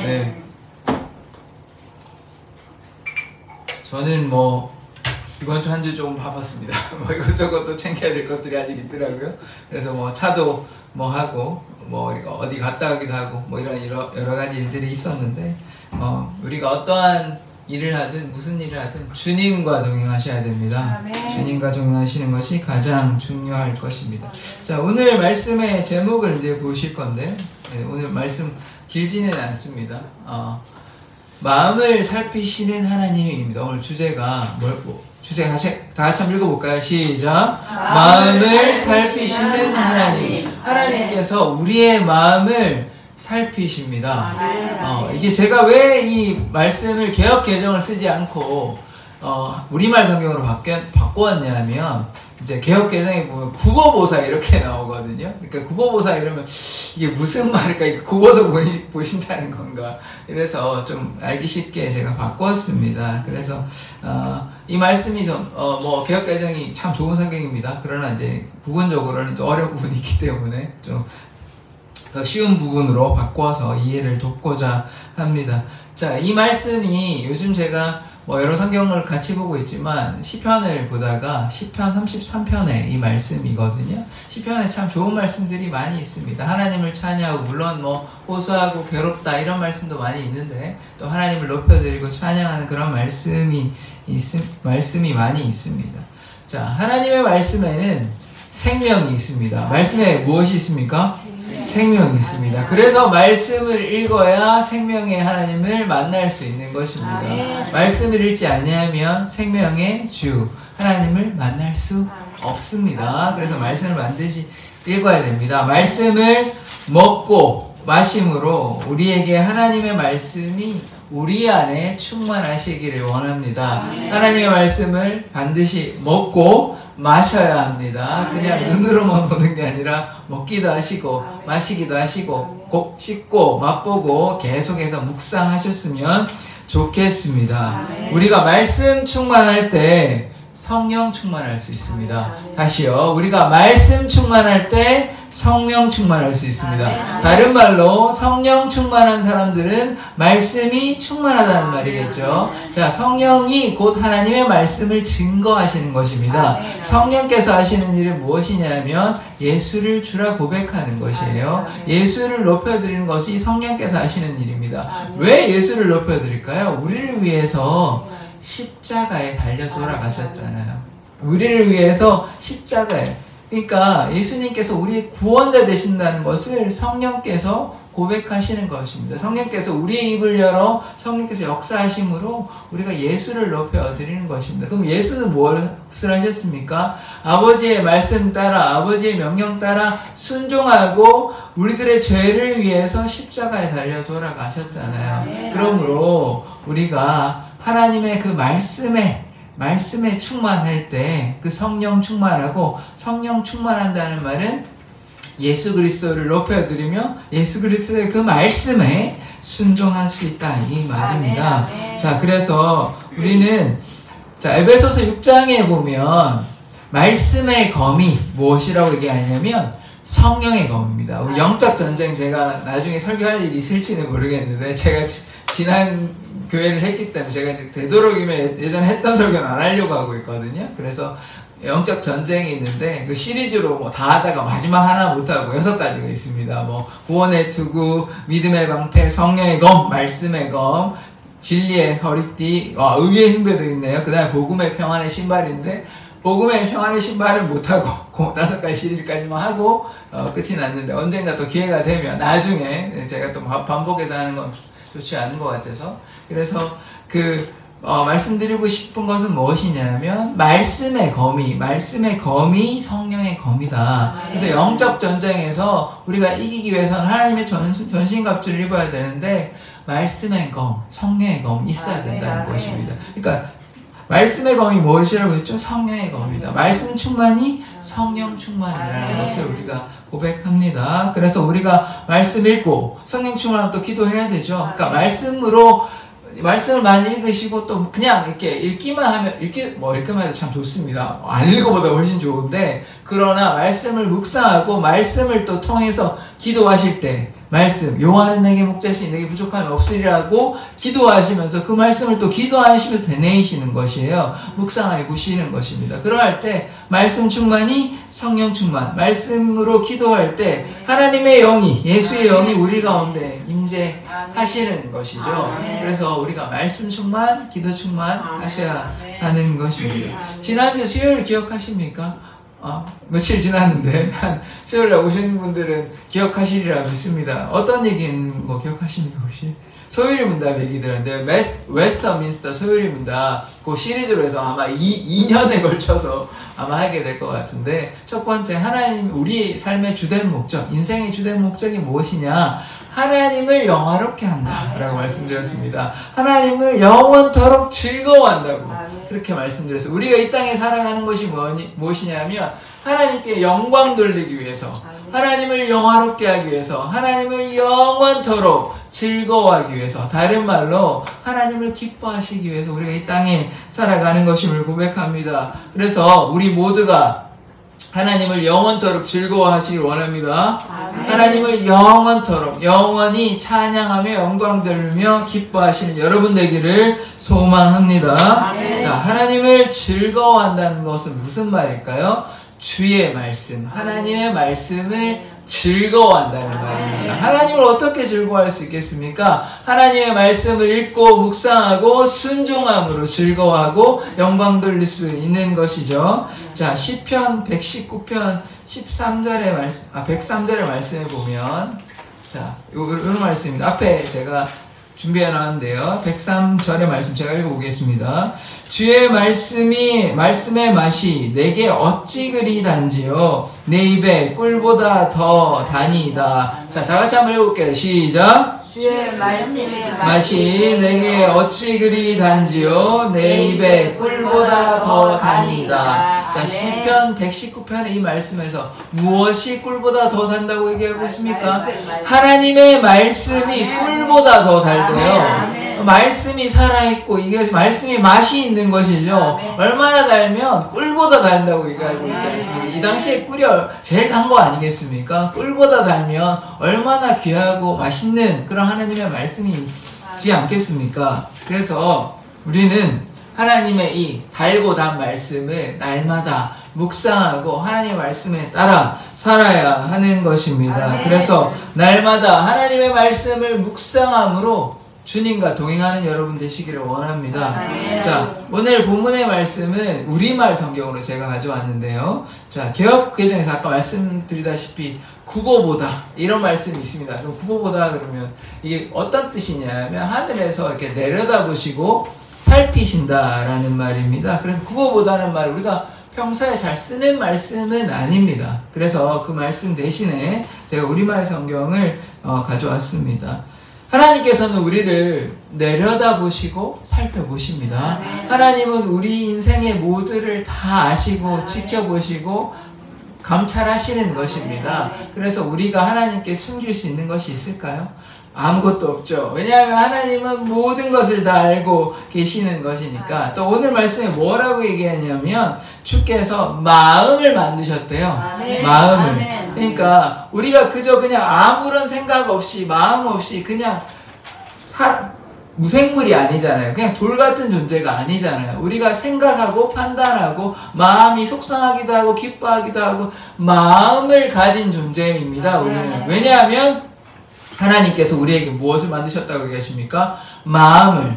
네. 저는 이번 주 한 주 조금 바빴습니다. 이것저것 또 챙겨야 될 것들이 아직 있더라고요. 그래서 차도 하고 어디 갔다 오기도 하고 이런 여러 가지 일들이 있었는데 우리가 어떠한 일을 하든 무슨 일을 하든 주님과 동행하셔야 됩니다. 아멘. 주님과 동행하시는 것이 가장 중요할 것입니다. 자, 오늘 말씀의 제목을 이제 보실 건데 오늘 말씀 길지는 않습니다. 마음을 살피시는 하나님입니다. 오늘 주제가 주제 다 같이 한번 읽어볼까요? 시작. 마음을 살피시는 하나님. 하나님께서 우리의 마음을 살피십니다. 이게 제가 왜 이 말씀을 개역 개정을 쓰지 않고 우리말 성경으로 바꾸었냐면 이제 개역 개정에 보면 국어보사 이렇게 나오거든요. 그러니까 국어보사 이러면 이게 무슨 말일까? 국어서 보신다는 건가? 그래서 좀 알기 쉽게 제가 바꿨습니다. 그래서 이 말씀이 좀 개역 개정이 참 좋은 성경입니다. 그러나 이제 부분적으로는 좀 어려운 부분이 있기 때문에 좀 더 쉬운 부분으로 바꿔서 이해를 돕고자 합니다. 자, 이 말씀이 요즘 제가 여러 성경을 같이 보고 있지만 시편을 보다가 시편 33편에 이 말씀이거든요. 시편에 참 좋은 말씀들이 많이 있습니다. 하나님을 찬양하고 물론 호소하고 괴롭다 이런 말씀도 많이 있는데 또 하나님을 높여드리고 찬양하는 그런 말씀이 많이 있습니다. 자, 하나님의 말씀에는 생명이 있습니다. 말씀에 무엇이 있습니까? 생명이 있습니다. 그래서 말씀을 읽어야 생명의 하나님을 만날 수 있는 것입니다. 말씀을 읽지 않으면 생명의 주 하나님을 만날 수 없습니다. 그래서 말씀을 반드시 읽어야 됩니다. 말씀을 먹고 마심으로 우리에게 하나님의 말씀이 우리 안에 충만하시기를 원합니다. 하나님의 말씀을 반드시 먹고 마셔야 합니다. 그냥 눈으로만 보는 게 아니라 먹기도 하시고 마시기도 하시고 꼭 씻고 맛보고 계속해서 묵상하셨으면 좋겠습니다. 우리가 말씀 충만할 때 성령 충만할 수 있습니다. 다시요. 우리가 말씀 충만할 때 성령 충만할 수 있습니다. 다른 말로 성령 충만한 사람들은 말씀이 충만하다는 말이겠죠. 자, 성령이 곧 하나님의 말씀을 증거하시는 것입니다. 성령께서 하시는 일은 무엇이냐면 예수를 주라 고백하는 것이에요. 예수를 높여드리는 것이 성령께서 하시는 일입니다. 왜 예수를 높여드릴까요? 우리를 위해서 십자가에 달려 돌아가셨잖아요. 우리를 위해서 십자가에. 그러니까 예수님께서 우리의 구원자 되신다는 것을 성령께서 고백하시는 것입니다. 성령께서 우리의 입을 열어 성령께서 역사하심으로 우리가 예수를 높여드리는 것입니다. 그럼 예수는 무엇을 하셨습니까? 아버지의 말씀 따라 아버지의 명령 따라 순종하고 우리들의 죄를 위해서 십자가에 달려 돌아가셨잖아요. 그러므로 우리가 하나님의 그 말씀에 충만할 때 그 성령 충만하고 성령 충만한다는 말은 예수 그리스도를 높여드리며 예수 그리스도의 그 말씀에 순종할 수 있다 이 말입니다. 자, 그래서 우리는 에베소서 6장에 보면 말씀의 검이 무엇이라고 얘기하냐면 성령의 검입니다. 우리 영적 전쟁 제가 나중에 설교할 일이 있을지는 모르겠는데 제가 지난 교회를 했기 때문에 제가 이제 되도록이면 예전에 했던 설교는 안 하려고 하고 있거든요. 그래서 영적 전쟁이 있는데 그 시리즈로 다 하다가 마지막 하나 못하고 6가지가 있습니다. 구원의 투구, 믿음의 방패, 성령의 검, 말씀의 검, 진리의 허리띠, 의의 흉배도 있네요. 그 다음에 복음의 평안의 신발인데 복음의 평안의 신발은 못하고 5가지 시리즈까지만 하고 끝이 났는데 언젠가 또 기회가 되면 나중에 제가 또 반복해서 하는 건 좋지 않은 것 같아서 그래서 말씀드리고 싶은 것은 무엇이냐면 말씀의 검이 성령의 검이다. 그래서 영적 전쟁에서 우리가 이기기 위해서는 하나님의 전신갑주를 입어야 되는데 말씀의 검, 성령의 검이 있어야 된다는 것입니다. 그러니까 말씀의 검이 무엇이라고 했죠? 성령의 검이다. 말씀 충만이 성령 충만이라는 것을 우리가 고백합니다. 그래서 우리가 말씀 읽고 성령 충만하면 또 기도해야 되죠. 그러니까 말씀을 많이 읽으시고 또 그냥 이렇게 읽기만 해도 참 좋습니다. 안 읽어보다 훨씬 좋은데 그러나 말씀을 묵상하고 말씀을 또 통해서 기도하실 때 말씀, 여호와는 내게 목자시니 내게 부족함이 없으리라고 기도하시면서 그 말씀을 또 기도하시면서 되뇌이시는 것이에요. 묵상하게 보시는 것입니다. 그러할 때 말씀 충만이 성령 충만, 말씀으로 기도할 때 하나님의 영이, 예수의 영이 우리 가운데 임재하시는 것이죠. 그래서 우리가 말씀 충만, 기도 충만 하셔야 하는 것입니다. 지난주 수요일 기억하십니까? 며칠 지났는데 한 수요일에 오신 분들은 기억하시리라 믿습니다. 어떤 얘기인 거 기억하십니까 혹시? 소요리 문답 얘기 들었는데 웨스터민스터 소요리 문답 그 시리즈로 해서 아마 2년에 걸쳐서 아마 하게 될 것 같은데, 첫 번째, 하나님, 우리 삶의 주된 목적, 인생의 주된 목적이 무엇이냐? 하나님을 영화롭게 한다 라고 말씀드렸습니다. 하나님을 영원토록 즐거워한다고 그렇게 말씀드렸어요. 우리가 이 땅에 살아가는 것이 무엇이냐면 하나님께 영광 돌리기 위해서, 하나님을 영화롭게 하기 위해서, 하나님을 영원토록 즐거워하기 위해서, 다른 말로 하나님을 기뻐하시기 위해서 우리가 이 땅에 살아가는 것임을 고백합니다. 그래서 우리 모두가 하나님을 영원토록 즐거워하시길 원합니다. 하나님을 영원토록 영원히 찬양하며 영광 돌리며 기뻐하시는 여러분 되기를 소망합니다. 자, 하나님을 즐거워한다는 것은 무슨 말일까요? 주의 말씀, 하나님의 말씀을 즐거워한다는 말입니다. 하나님을 어떻게 즐거워할 수 있겠습니까? 하나님의 말씀을 읽고 묵상하고 순종함으로 즐거워하고 영광 돌릴 수 있는 것이죠. 자, 시편 119편 13절의 말씀, 103절의 말씀에 보면, 자, 이런 말씀입니다. 앞에 제가 준비해 놨는데요. 103절의 말씀 제가 읽어보겠습니다. 주의 말씀의 맛이 내게 어찌 그리 단지요 내 입에 꿀보다 더 다니이다. 자, 다같이 한번 읽어볼게요. 시작. 주의 말씀의 맛이 내게 어찌 그리 단지요 내 입에 꿀보다 더 다니이다. 자, 시편 119편의 이 말씀에서 무엇이 꿀보다 더 단다고 얘기하고 있습니까? 하나님의 말씀이 꿀보다 더 달대요. 말씀이 살아있고 이게 말씀이 맛이 있는 것이죠. 얼마나 달면 꿀보다 달다고 얘기하고 있지 않습니까? 이 당시에 꿀이 제일 단 거 아니겠습니까? 꿀보다 달면 얼마나 귀하고 맛있는 그런 하나님의 말씀이지 않겠습니까? 그래서 우리는 하나님의 이 달고 단 말씀을 날마다 묵상하고 하나님의 말씀에 따라 살아야 하는 것입니다. 그래서 날마다 하나님의 말씀을 묵상함으로 주님과 동행하는 여러분 되시기를 원합니다. 자, 오늘 본문의 말씀은 우리말 성경으로 제가 가져왔는데요. 자, 개역개정에서 아까 말씀드리다시피 국어보다 이런 말씀이 있습니다. 국어보다 그러면 이게 어떤 뜻이냐면 하늘에서 이렇게 내려다보시고 살피신다라는 말입니다. 그래서 국어보다는 말 우리가 평소에 잘 쓰는 말씀은 아닙니다. 그래서 그 말씀 대신에 제가 우리말 성경을 가져왔습니다. 하나님께서는 우리를 내려다보시고 살펴보십니다. 하나님은 우리 인생의 모두를 다 아시고 지켜보시고 감찰하시는 것입니다. 그래서 우리가 하나님께 숨길 수 있는 것이 있을까요? 아무것도 없죠. 왜냐하면 하나님은 모든 것을 다 알고 계시는 것이니까. 또 오늘 말씀에 뭐라고 얘기하냐면 주께서 마음을 만드셨대요. 마음을. 그러니까 우리가 그냥 아무런 생각 없이 마음 없이 그냥 무생물이 아니잖아요. 그냥 돌 같은 존재가 아니잖아요. 우리가 생각하고 판단하고 마음이 속상하기도 하고 기뻐하기도 하고 마음을 가진 존재입니다. 우리는. 왜냐하면 하나님께서 우리에게 무엇을 만드셨다고 얘기하십니까? 마음을.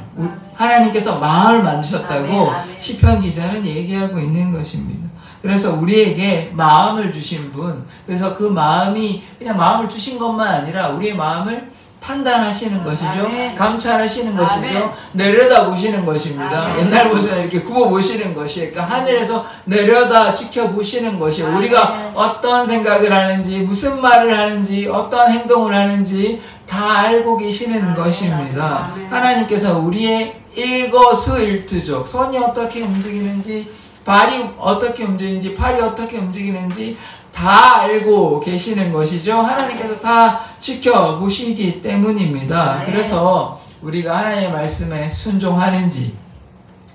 하나님께서 마음을 만드셨다고 시편 기자는 얘기하고 있는 것입니다. 그래서 우리에게 마음을 주신 분, 그래서 그 마음이 그냥 마음을 주신 것만 아니라 우리의 마음을 판단하시는 것이죠. 감찰하시는 것이죠. 내려다보시는 것입니다. 옛날 보시면 이렇게 굽어보시는 것이에요. 그러니까 하늘에서 내려다 지켜보시는 것이에요. 우리가 어떤 생각을 하는지, 무슨 말을 하는지, 어떤 행동을 하는지 다 알고 계시는 것입니다. 하나님께서 우리의 일거수일투족, 손이 어떻게 움직이는지, 발이 어떻게 움직이는지, 팔이 어떻게 움직이는지 다 알고 계시는 것이죠. 하나님께서 다 지켜보시기 때문입니다. 그래서 우리가 하나님의 말씀에 순종하는지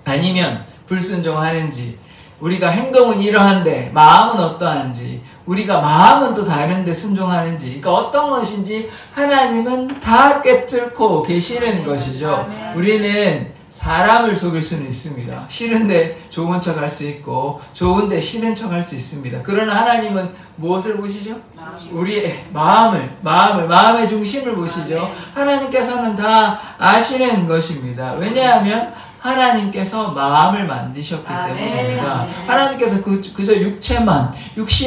아니면 불순종하는지, 우리가 행동은 이러한데 마음은 어떠한지, 우리가 마음은 또 다른데 순종하는지, 그러니까 어떤 것인지 하나님은 다 꿰뚫고 계시는 것이죠. 우리는 사람을 속일 수는 있습니다. 싫은데 좋은 척 할 수 있고 좋은데 싫은 척 할 수 있습니다. 그러나 하나님은 무엇을 보시죠? 우리의 마음의 중심을 보시죠. 하나님께서는 다 아시는 것입니다. 왜냐하면 하나님께서 마음을 만드셨기 때문입니다. 하나님께서 그저 육신만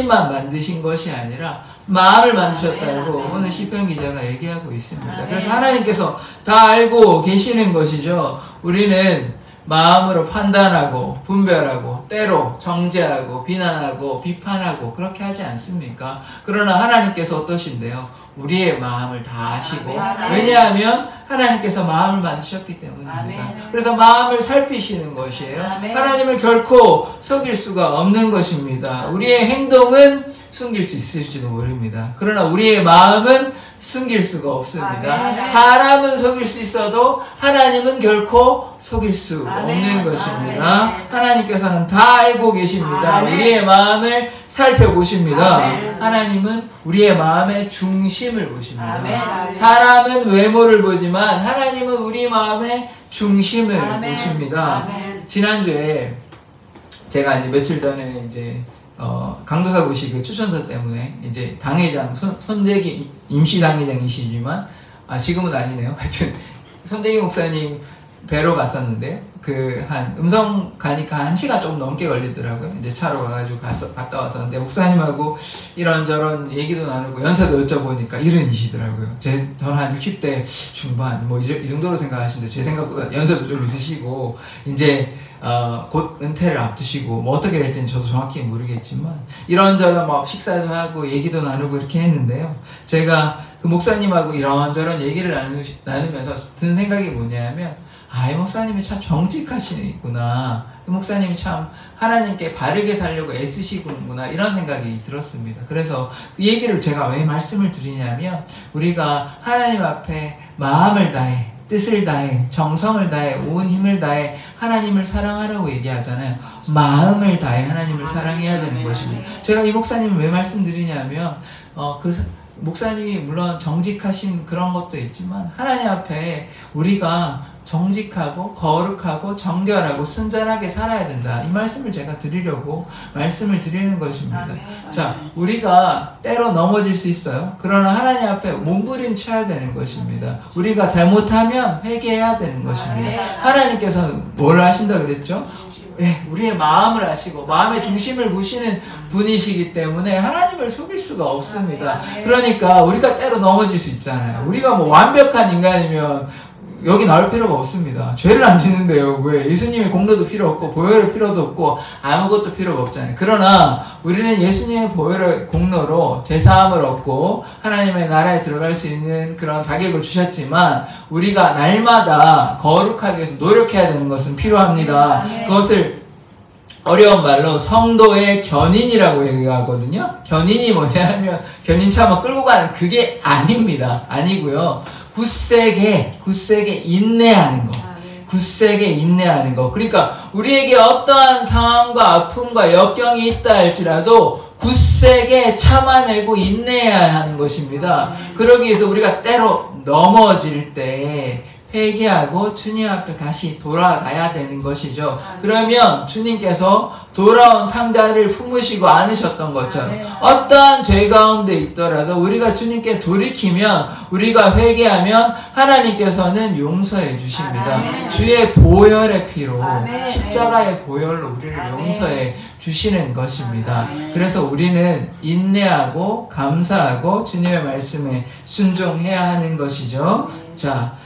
만드신 것이 아니라 마음을 만드셨다고 오늘 시편 기자가 얘기하고 있습니다. 그래서 하나님께서 다 알고 계시는 것이죠. 우리는 마음으로 판단하고 분별하고 때로 정죄하고 비난하고 비판하고 그렇게 하지 않습니까? 그러나 하나님께서 어떠신데요? 우리의 마음을 다 아시고, 왜냐하면 하나님께서 마음을 만드셨기 때문입니다. 그래서 마음을 살피시는 것이에요. 하나님을 결코 속일 수가 없는 것입니다. 우리의 행동은 숨길 수 있을지도 모릅니다. 그러나 우리의 마음은 숨길 수가 없습니다. 사람은 속일 수 있어도 하나님은 결코 속일 수 없는 것입니다. 하나님께서는 다 알고 계십니다. 우리의 마음을 살펴보십니다. 하나님은 우리의 마음의 중심을 보십니다. 사람은 외모를 보지만 하나님은 우리 마음의 중심을 보십니다. 지난주에 제가 이제 며칠 전에 이제 강도사고시 그 추천서 때문에 이제 당회장 손재기 임시 당회장이시지만 지금은 아니네요. 하여튼 손재기 목사님 뵈러 갔었는데 한 음성 가니까 1시간 조금 넘게 걸리더라고요. 이제 차로 가가지고 갔다 왔었는데 목사님하고 이런저런 얘기도 나누고 연세도 여쭤보니까 이른이시더라고요. 저는 한 60대 중반 뭐 이 정도로 생각하시는데 제 생각보다 연세도 좀 있으시고 이제 곧 은퇴를 앞두시고 뭐 어떻게 될지는 저도 정확히 모르겠지만 이런저런 뭐 식사도 하고 얘기도 나누고 이렇게 했는데요. 제가 그 목사님하고 이런저런 얘기를 나누면서 든 생각이 뭐냐면 이 목사님이 참 정직하시구나. 이 목사님이 참 하나님께 바르게 살려고 애쓰시구나. 이런 생각이 들었습니다. 그래서 그 얘기를 제가 왜 말씀을 드리냐면 우리가 하나님 앞에 마음을 다해, 뜻을 다해, 정성을 다해, 온 힘을 다해 하나님을 사랑하라고 얘기하잖아요. 마음을 다해 하나님을 사랑해야 되는 것입니다. 제가 이 목사님을 왜 말씀드리냐면 목사님이 물론 정직하신 그런 것도 있지만 하나님 앞에 우리가 정직하고 거룩하고 정결하고 순전하게 살아야 된다. 이 말씀을 제가 드리려고 말씀을 드리는 것입니다. 자, 우리가 때로 넘어질 수 있어요. 그러나 하나님 앞에 몸부림쳐야 되는 것입니다. 우리가 잘못하면 회개해야 되는 것입니다. 하나님께서는 뭘 하신다 그랬죠? 우리의 마음을 아시고 마음의 중심을 보시는 분이시기 때문에 하나님을 속일 수가 없습니다. 그러니까 우리가 때로 넘어질 수 있잖아요. 우리가 뭐 완벽한 인간이면 여기 나올 필요가 없습니다. 죄를 안 짓는데요. 왜? 예수님의 공로도 필요 없고 보혈의 필요도 없고 아무것도 필요가 없잖아요. 그러나 우리는 예수님의 보혈의 공로로 제사함을 얻고 하나님의 나라에 들어갈 수 있는 그런 자격을 주셨지만 우리가 날마다 거룩하기 위해서 노력해야 되는 것은 필요합니다. 그것을 어려운 말로 성도의 견인이라고 얘기하거든요. 견인이 뭐냐 하면 견인차 막 끌고 가는 그게 아닙니다. 아니고요. 굳세게 인내하는 거. 굳세게 인내하는 거. 그러니까 우리에게 어떠한 상황과 아픔과 역경이 있다 할지라도 굳세게 참아내고 인내해야 하는 것입니다. 그러기 위해서 우리가 때로 넘어질 때 회개하고 주님 앞에 다시 돌아가야 되는 것이죠. 그러면 주님께서 돌아온 탕자를 품으시고 안으셨던 것처럼 어떠한 죄 가운데 있더라도 우리가 주님께 돌이키면 우리가 회개하면 하나님께서는 용서해 주십니다. 주의 보혈의 피로 십자가의 보혈로 우리를 용서해 주시는 것입니다. 그래서 우리는 인내하고 감사하고 주님의 말씀에 순종해야 하는 것이죠. 자,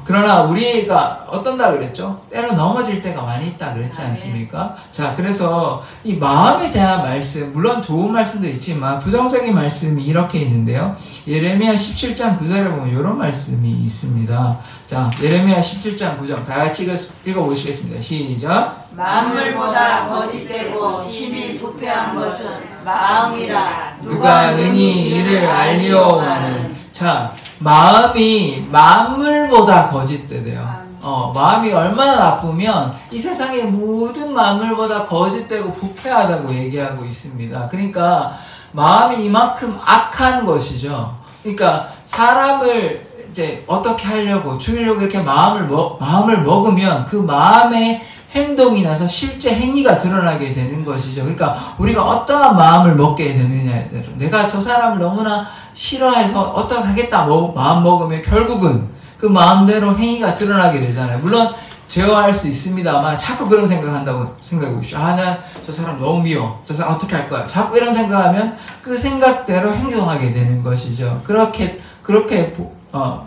그러나 우리가 어떤다 그랬죠? 때로 넘어질 때가 많이 있다 그랬지 않습니까? 자, 그래서 이 마음에 대한 말씀, 물론 좋은 말씀도 있지만 부정적인 말씀이 이렇게 있는데요. 예레미야 17장 9절에 보면 이런 말씀이 있습니다. 자, 예레미야 17장 9절 다 같이 읽어보시겠습니다. 시작. 만물보다 거짓되고 심히 부패한 것은 마음이라 누가 능히 이를 알리오하는. 자, 마음이 만물보다 거짓되대요. 마음이 얼마나 나쁘면 이 세상의 모든 만물보다 거짓되고 부패하다고 얘기하고 있습니다. 그러니까 마음이 이만큼 악한 것이죠. 그러니까 사람을 이제 어떻게 하려고 죽이려고 이렇게 마음을 먹으면 그 마음의 행동이 나서 실제 행위가 드러나게 되는 것이죠. 그러니까 우리가 어떠한 마음을 먹게 되느냐에 따라 내가 저 사람을 너무나 싫어해서 어떻게 하겠다 마음 먹으면 결국은 그 마음대로 행위가 드러나게 되잖아요. 물론 제어할 수 있습니다만 자꾸 그런 생각한다고 생각해 보십시오. 난 저 사람 너무 미워. 저 사람 어떻게 할 거야. 자꾸 이런 생각하면 그 생각대로 행동하게 되는 것이죠. 그렇게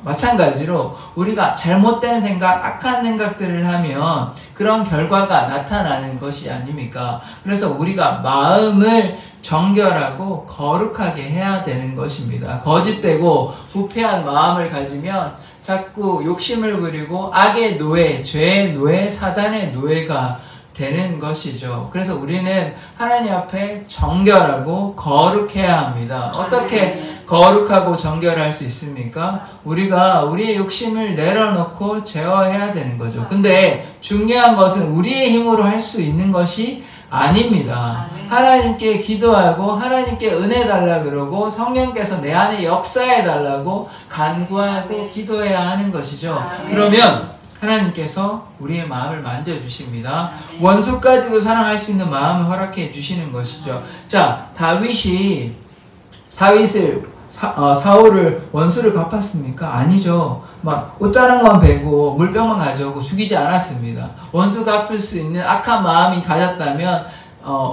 마찬가지로 우리가 잘못된 생각, 악한 생각들을 하면 그런 결과가 나타나는 것이 아닙니까? 그래서 우리가 마음을 정결하고 거룩하게 해야 되는 것입니다. 거짓되고 부패한 마음을 가지면 자꾸 욕심을 부리고 악의 노예, 죄의 노예, 사단의 노예가 되는 것이죠. 그래서 우리는 하나님 앞에 정결하고 거룩해야 합니다. 어떻게 거룩하고 정결할 수 있습니까? 우리가 우리의 욕심을 내려놓고 제어해야 되는 거죠. 근데 중요한 것은 우리의 힘으로 할 수 있는 것이 아닙니다. 하나님께 기도하고 하나님께 은혜 달라 그러고 성령께서 내 안에 역사해 달라고 간구하고 기도해야 하는 것이죠. 그러면 하나님께서 우리의 마음을 만져주십니다. 원수까지도 사랑할 수 있는 마음을 허락해 주시는 것이죠. 자, 다윗이 사울을 원수를 갚았습니까? 아니죠. 막 옷자락만 베고 물병만 가져오고 죽이지 않았습니다. 원수 갚을 수 있는 악한 마음이 가졌다면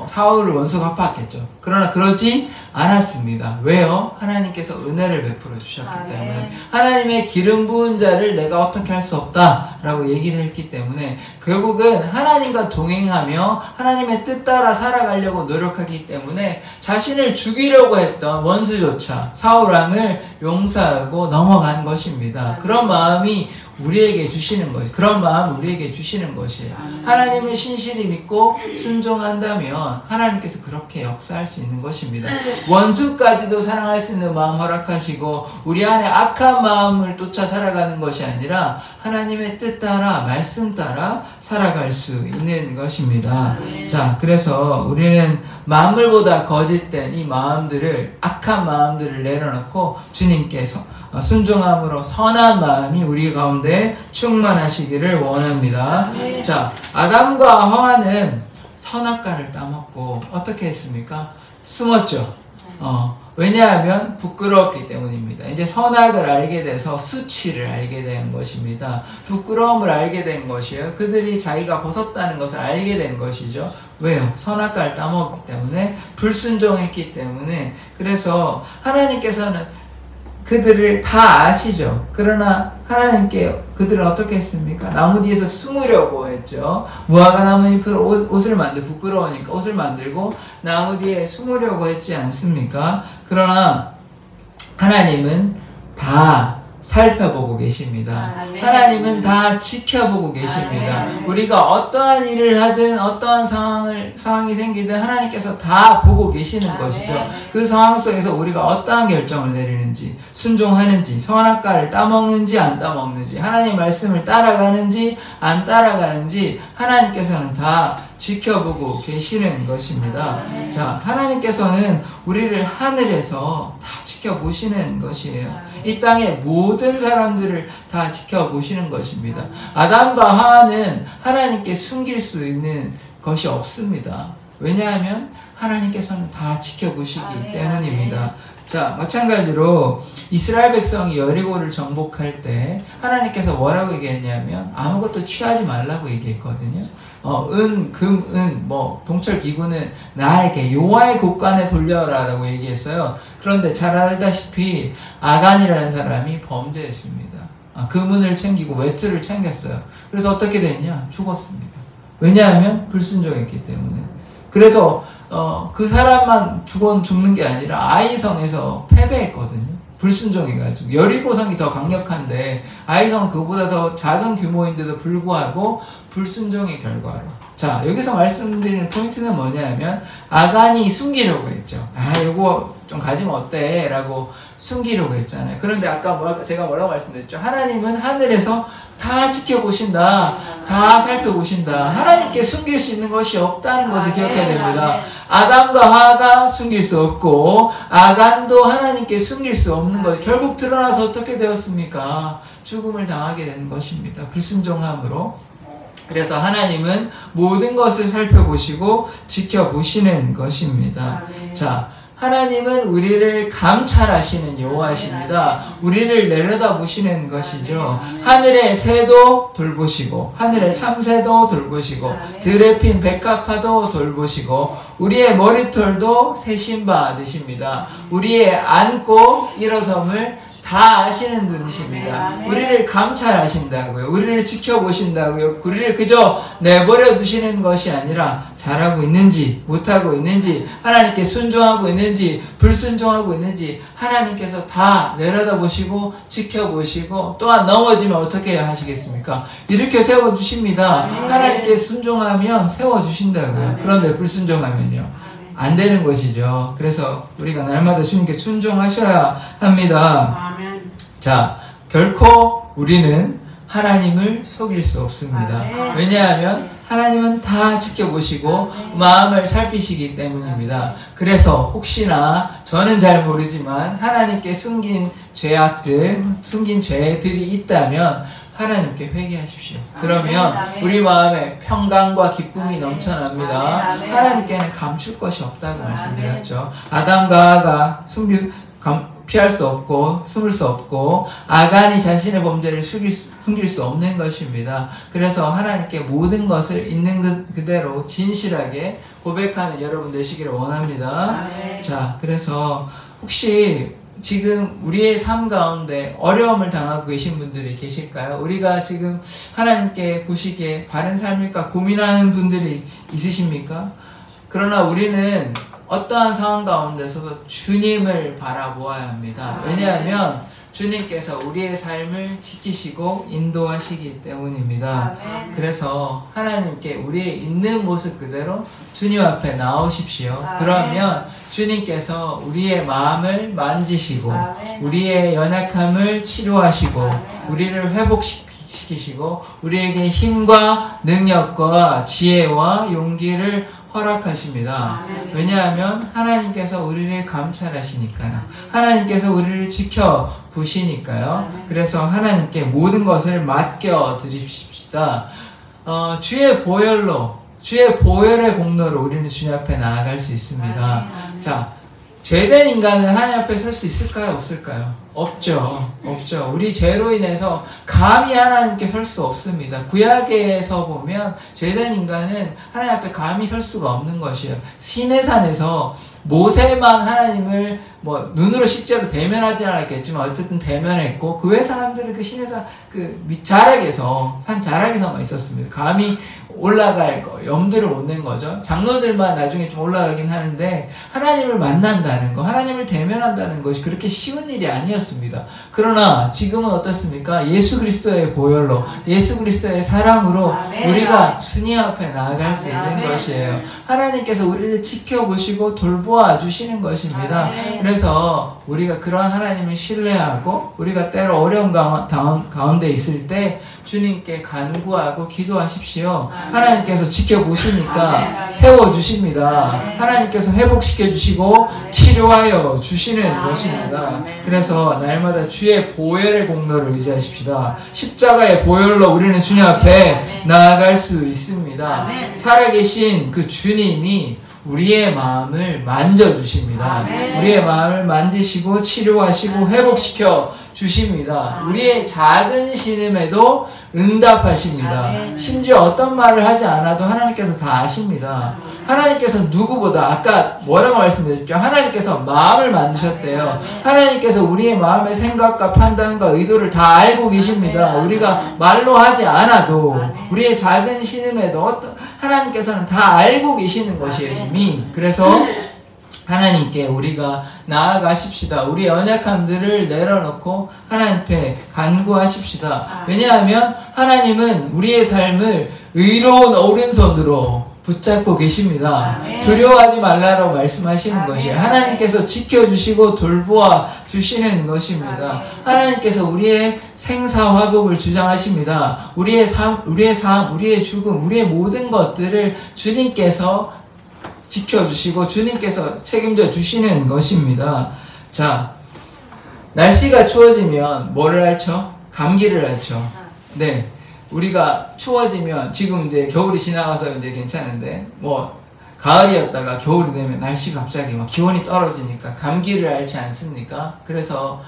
사울을 원수 갚았겠죠. 그러나 그러지 않았습니다. 왜요? 하나님께서 은혜를 베풀어 주셨기 때문에. 하나님의 기름 부은 자를 내가 어떻게 할 수 없다라고 얘기를 했기 때문에 결국은 하나님과 동행하며 하나님의 뜻 따라 살아가려고 노력하기 때문에 자신을 죽이려고 했던 원수조차 사울왕을 용서하고 넘어간 것입니다. 그런 마음이 우리에게 주시는 것이, 그런 마음 우리에게 주시는 것이에요. 하나님을 신실히 믿고 순종한다면 하나님께서 그렇게 역사할 수 있는 것입니다. 원수까지도 사랑할 수 있는 마음 허락하시고 우리 안에 악한 마음을 쫓아 살아가는 것이 아니라 하나님의 뜻 따라 말씀 따라 살아갈 수 있는 것입니다. 자, 그래서 우리는 만물보다 거짓된 이 마음들을, 악한 마음들을 내려놓고 주님께서 순종함으로 선한 마음이 우리 가운데 충만하시기를 원합니다. 자, 아담과 하와는 선악과를 따먹고 어떻게 했습니까? 숨었죠. 왜냐하면 부끄러웠기 때문입니다. 이제 선악을 알게 돼서 수치를 알게 된 것입니다. 부끄러움을 알게 된 것이에요. 그들이 자기가 벗었다는 것을 알게 된 것이죠. 왜요? 선악과를 따먹었기 때문에, 불순종했기 때문에. 그래서 하나님께서는 그들을 다 아시죠. 그러나 하나님께 그들은 어떻게 했습니까? 나무 뒤에서 숨으려고 했죠. 무화과 나뭇잎으로 옷을 부끄러우니까 옷을 만들고 나무 뒤에 숨으려고 했지 않습니까? 그러나 하나님은 다 살펴보고 계십니다. 하나님은 다 지켜보고 계십니다. 우리가 어떠한 일을 하든 어떠한 상황이 생기든 하나님께서 다 보고 계시는 것이죠. 그 상황 속에서 우리가 어떠한 결정을 내리는지, 순종하는지, 선악과를 따먹는지 안 따먹는지, 하나님 말씀을 따라가는지 안 따라가는지 하나님께서는 다 지켜보고 계시는 것입니다. 자, 하나님께서는 우리를 하늘에서 다 지켜보시는 것이에요. 이 땅의 모든 사람들을 다 지켜보시는 것입니다. 아담과 하와는 하나님께 숨길 수 있는 것이 없습니다. 왜냐하면 하나님께서는 다 지켜보시기 때문입니다. 자, 마찬가지로 이스라엘 백성이 여리고를 정복할 때 하나님께서 뭐라고 얘기했냐면 아무것도 취하지 말라고 얘기했거든요. 동철 기구는 나에게 여호와의 곳간에 돌려라라고 얘기했어요. 그런데 잘 알다시피 아간이라는 사람이 범죄했습니다. 금은을 챙기고 외투를 챙겼어요. 그래서 어떻게 됐냐? 죽었습니다. 왜냐하면 불순종했기 때문에. 그래서 그 사람만 죽는 게 아니라 아이성에서 패배했거든요. 불순종해가지고. 여리고성이 더 강력한데 아이성은 그보다 더 작은 규모인데도 불구하고 불순종의 결과로. 자, 여기서 말씀드리는 포인트는 뭐냐면 아간이 숨기려고 했죠. 이거 좀 가지면 어때? 라고 숨기려고 했잖아요. 그런데 아까 제가 뭐라고 말씀드렸죠? 하나님은 하늘에서 다 지켜보신다. 다 살펴보신다. 하나님께 숨길 수 있는 것이 없다는 것을 기억해야 됩니다. 아담과 하와가 숨길 수 없고 아간도 하나님께 숨길 수 없는 것. 결국 드러나서 어떻게 되었습니까? 죽음을 당하게 된 것입니다. 불순종함으로. 그래서 하나님은 모든 것을 살펴보시고 지켜보시는 것입니다. 자, 하나님은 우리를 감찰하시는 여호와이십니다. 우리를 내려다보시는 것이죠. 하늘의 새도 돌보시고 하늘의 참새도 돌보시고 들에 핀 백합화도 돌보시고 우리의 머리털도 세신 바 되십니다. 우리의 앉고 일어섬을 다 아시는 분이십니다. 우리를 감찰하신다고요. 우리를 지켜보신다고요. 우리를 그저 내버려 두시는 것이 아니라 잘하고 있는지 못하고 있는지 하나님께 순종하고 있는지 불순종하고 있는지 하나님께서 다 내려다보시고 지켜보시고 또한 넘어지면 어떻게 하시겠습니까? 이렇게 세워주십니다. 하나님께 순종하면 세워주신다고요. 그런데 불순종하면요 안 되는 것이죠. 그래서 우리가 날마다 주님께 순종하셔야 합니다. 자, 결코 우리는 하나님을 속일 수 없습니다. 왜냐하면 하나님은 다 지켜보시고 마음을 살피시기 때문입니다. 그래서 혹시나 저는 잘 모르지만 하나님께 숨긴 죄악들, 숨긴 죄들이 있다면 하나님께 회개하십시오. 그러면 우리 마음에 평강과 기쁨이 넘쳐납니다. 하나님께는 감출 것이 없다고 말씀드렸죠. 아담과 하와가 피할 수 없고 숨을 수 없고 아간이 자신의 범죄를 숨길 수 없는 것입니다. 그래서 하나님께 모든 것을 있는 그대로 진실하게 고백하는 여러분 되시기를 원합니다. 자, 그래서 혹시 지금 우리의 삶 가운데 어려움을 당하고 계신 분들이 계실까요? 우리가 지금 하나님께 보시기에 바른 삶일까 고민하는 분들이 있으십니까? 그러나 우리는 어떠한 상황 가운데서도 주님을 바라보아야 합니다. 왜냐하면 주님께서 우리의 삶을 지키시고 인도하시기 때문입니다. 그래서 하나님께 우리의 있는 모습 그대로 주님 앞에 나오십시오. 그러면 주님께서 우리의 마음을 만지시고 우리의 연약함을 치료하시고 우리를 회복시키시고 우리에게 힘과 능력과 지혜와 용기를 허락하십니다. 왜냐하면 하나님께서 우리를 감찰하시니까요. 하나님께서 우리를 지켜보시니까요. 그래서 하나님께 모든 것을 맡겨드립시다. 주의 보혈의 공로로 우리는 주님 앞에 나아갈 수 있습니다. 자, 죄된 인간은 하나님 앞에 설 수 있을까요? 없을까요? 없죠. 우리 죄로 인해서 감히 하나님께 설 수 없습니다. 구약에서 보면 죄된 인간은 하나님 앞에 감히 설 수가 없는 것이에요. 시내산에서 모세만 하나님을 눈으로 실제로 대면하지 않았겠지만 어쨌든 대면했고 그 외 사람들은 그 시내산 산 자락에서만 있었습니다. 감히 올라갈 염두를 못 낸 거죠. 장로들만 나중에 좀 올라가긴 하는데 하나님을 만난다는 거, 하나님을 대면한다는 것이 그렇게 쉬운 일이 아니었습니다. 그러나 지금은 어떻습니까? 예수 그리스도의 보혈로, 예수 그리스도의 사랑으로 우리가 주님 앞에 나아갈 수 있는 것이에요. 하나님께서 우리를 지켜보시고 돌보아 주시는 것입니다. 그래서 우리가 그러한 하나님을 신뢰하고 우리가 때로 어려운 가운데 있을 때 주님께 간구하고 기도하십시오. 하나님께서 지켜보시니까 세워주십니다. 하나님께서 회복시켜주시고 치료하여 주시는 것입니다. 그래서 날마다 주의 보혈의 공로를 의지하십시다. 십자가의 보혈로 우리는 주님 앞에 나아갈 수 있습니다. 살아계신 그 주님이 우리의 마음을 만져주십니다. 우리의 마음을 만지시고 치료하시고 회복시켜 주십니다. 우리의 작은 신음에도 응답하십니다. 심지어 어떤 말을 하지 않아도 하나님께서 다 아십니다. 하나님께서 누구보다 아까 뭐라고 말씀드렸죠? 하나님께서 마음을 만드셨대요. 하나님께서 우리의 마음의 생각과 판단과 의도를 다 알고 계십니다. 우리가 말로 하지 않아도 우리의 작은 신음에도 하나님께서는 다 알고 계시는 것이에요, 이미. 그래서 하나님께 우리가 나아가십시다. 우리의 연약함들을 내려놓고 하나님 앞에 간구하십시다. 왜냐하면 하나님은 우리의 삶을 의로운 오른손으로 붙잡고 계십니다. 아멘. 두려워하지 말라고 말씀하시는 것이에요. 하나님께서 지켜주시고 돌보아 주시는 것입니다. 하나님께서 우리의 생사화복을 주장하십니다. 우리의 삶, 우리의 죽음, 우리의 모든 것들을 주님께서 지켜주시고 주님께서 책임져 주시는 것입니다. 자, 날씨가 추워지면 뭐를 앓죠? 감기를 앓죠. 네. 우리가 추워지면 지금 이제 겨울이 지나가서 이제 괜찮은데 뭐 가을이었다가 겨울이 되면 날씨가 갑자기 막 기온이 떨어지니까 감기를 앓지 않습니까? 그래서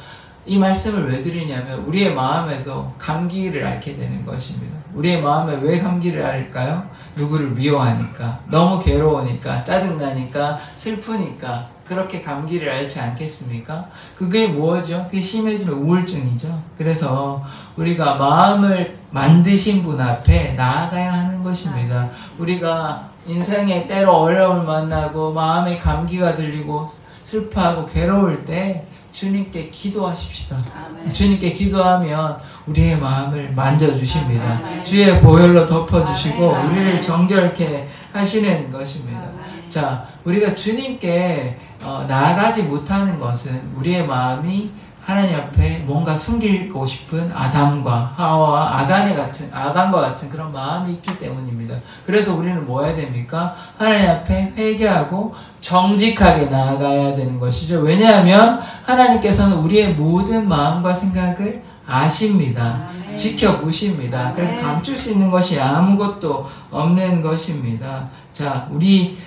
이 말씀을 왜 드리냐면 우리의 마음에도 감기를 앓게 되는 것입니다. 우리의 마음에 왜 감기를 앓을까요? 누구를 미워하니까, 너무 괴로우니까, 짜증나니까, 슬프니까 그렇게 감기를 앓지 않겠습니까? 그게 뭐죠? 그게 심해지면 우울증이죠. 그래서 우리가 마음을 만드신 분 앞에 나아가야 하는 것입니다. 우리가 인생에 때로 어려움을 만나고 마음에 감기가 들리고 슬퍼하고 괴로울 때 주님께 기도하십시다. 아멘. 주님께 기도하면 우리의 마음을 만져주십니다. 아멘. 주의 보혈로 덮어주시고 아멘. 우리를 정결케 하시는 것입니다. 아멘. 자, 우리가 주님께 나아가지 못하는 것은 우리의 마음이 하나님 앞에 뭔가 숨기고 싶은 아담과 하와와 아간과 같은 그런 마음이 있기 때문입니다. 그래서 우리는 뭐 해야 됩니까? 하나님 앞에 회개하고 정직하게 나아가야 되는 것이죠. 왜냐하면 하나님께서는 우리의 모든 마음과 생각을 아십니다. 아멘. 지켜보십니다. 아멘. 그래서 감출 수 있는 것이 아무것도 없는 것입니다. 자, 우리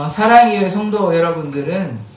사랑의 교회 성도 여러분들은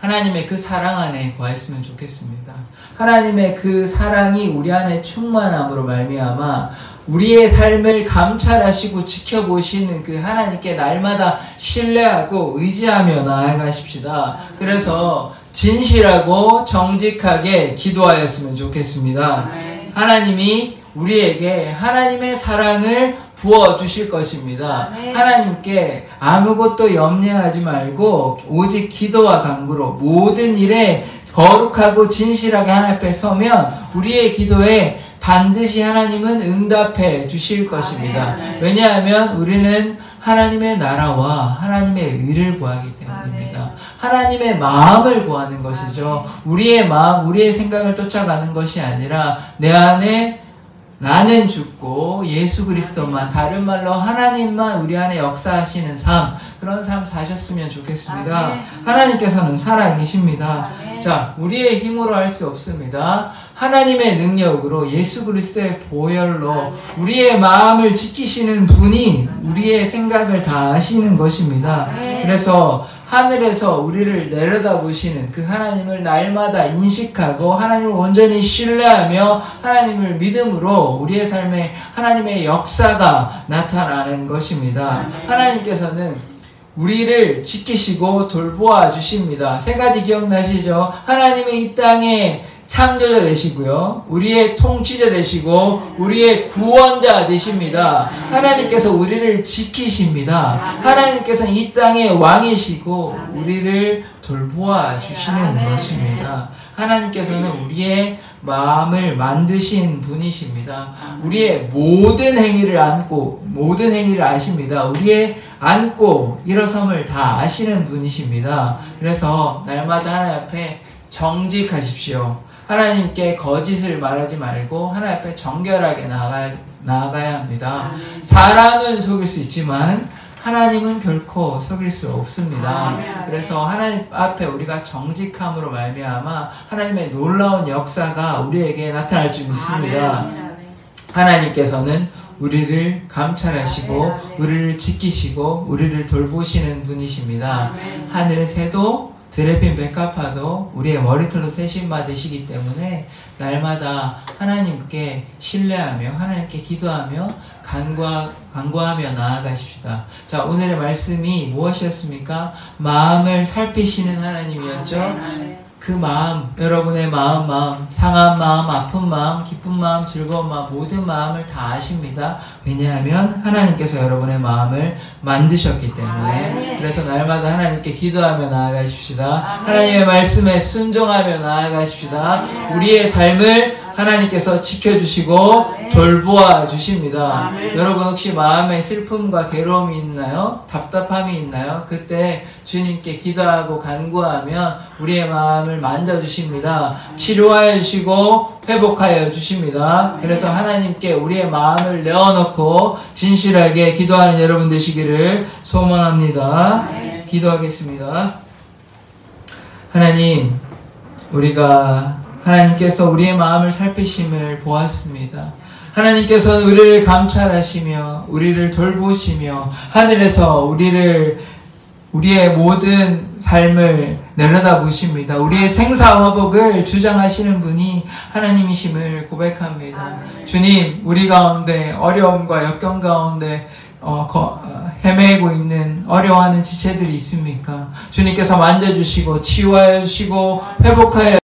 하나님의 그 사랑 안에 거했으면 좋겠습니다. 하나님의 그 사랑이 우리 안에 충만함으로 말미암아 우리의 삶을 감찰하시고 지켜보시는 그 하나님께 날마다 신뢰하고 의지하며 나아가십시다. 그래서 진실하고 정직하게 기도하였으면 좋겠습니다. 하나님이 우리에게 하나님의 사랑을 부어주실 것입니다. 아멘. 하나님께 아무것도 염려하지 말고 오직 기도와 간구로 모든 일에 거룩하고 진실하게 하나님 앞에 서면 우리의 기도에 반드시 하나님은 응답해 주실 것입니다. 아멘. 왜냐하면 우리는 하나님의 나라와 하나님의 의를 구하기 때문입니다. 아멘. 하나님의 마음을 구하는 것이죠. 우리의 마음, 우리의 생각을 쫓아가는 것이 아니라 내 안에 나는 죽고 예수 그리스도만, 다른 말로 하나님만 우리 안에 역사하시는 삶, 그런 삶 사셨으면 좋겠습니다. 아멘. 하나님께서는 살아계십니다. 아멘. 자, 우리의 힘으로 할 수 없습니다. 하나님의 능력으로 예수 그리스도의 보혈로 아멘. 우리의 마음을 지키시는 분이 우리의 생각을 다 아시는 것입니다. 아멘. 그래서 하늘에서 우리를 내려다보시는 그 하나님을 날마다 인식하고 하나님을 온전히 신뢰하며 하나님을 믿음으로 우리의 삶에 하나님의 역사가 나타나는 것입니다. 하나님께서는 우리를 지키시고 돌보아 주십니다. 세 가지 기억나시죠? 하나님의 이 땅에 창조자 되시고요, 우리의 통치자 되시고 우리의 구원자 되십니다. 하나님께서 우리를 지키십니다. 하나님께서는 이 땅의 왕이시고 우리를 돌보아 주시는 것입니다. 하나님께서는 우리의 마음을 만드신 분이십니다. 우리의 모든 행위를 안고 모든 행위를 아십니다. 우리의 안고 일어섬을 다 아시는 분이십니다. 그래서 날마다 하나님 앞에 정직하십시오. 하나님께 거짓을 말하지 말고 하나님 앞에 정결하게 나아가야 합니다. 사람은 속일 수 있지만 하나님은 결코 속일 수 없습니다. 그래서 하나님 앞에 우리가 정직함으로 말미암아 하나님의 놀라운 역사가 우리에게 나타날 줄 믿습니다. 하나님께서는 우리를 감찰하시고 우리를 지키시고 우리를 돌보시는 분이십니다. 하늘의 새도 드레핀 백합화도 우리의 머리털로 세신바 되시기 때문에 날마다 하나님께 신뢰하며 하나님께 기도하며 간구하며 나아가십시다. 자, 오늘의 말씀이 무엇이었습니까? 마음을 살피시는 하나님이었죠. 그 마음, 여러분의 마음, 상한 마음, 아픈 마음, 기쁜 마음, 즐거운 마음, 모든 마음을 다 아십니다. 왜냐하면 하나님께서 여러분의 마음을 만드셨기 때문에. 그래서 날마다 하나님께 기도하며 나아가십시다. 하나님의 말씀에 순종하며 나아가십시다. 우리의 삶을 하나님께서 지켜주시고 돌보아 주십니다. 여러분 혹시 마음에 슬픔과 괴로움이 있나요? 답답함이 있나요? 그때 주님께 기도하고 간구하면 우리의 마음을 만져주십니다. 치료하여 주시고 회복하여 주십니다. 그래서 하나님께 우리의 마음을 내어놓고 진실하게 기도하는 여러분 되시기를 소망합니다. 기도하겠습니다. 하나님, 하나님께서 우리의 마음을 살피심을 보았습니다. 하나님께서는 우리를 감찰하시며 우리를 돌보시며 하늘에서 우리의 모든 삶을 내려다보십니다. 우리의 생사화복을 주장하시는 분이 하나님이심을 고백합니다. 주님, 우리 가운데 어려움과 역경 가운데 헤매고 있는 어려워하는 지체들이 있습니까? 주님께서 만져주시고 치유하여 주시고 회복하여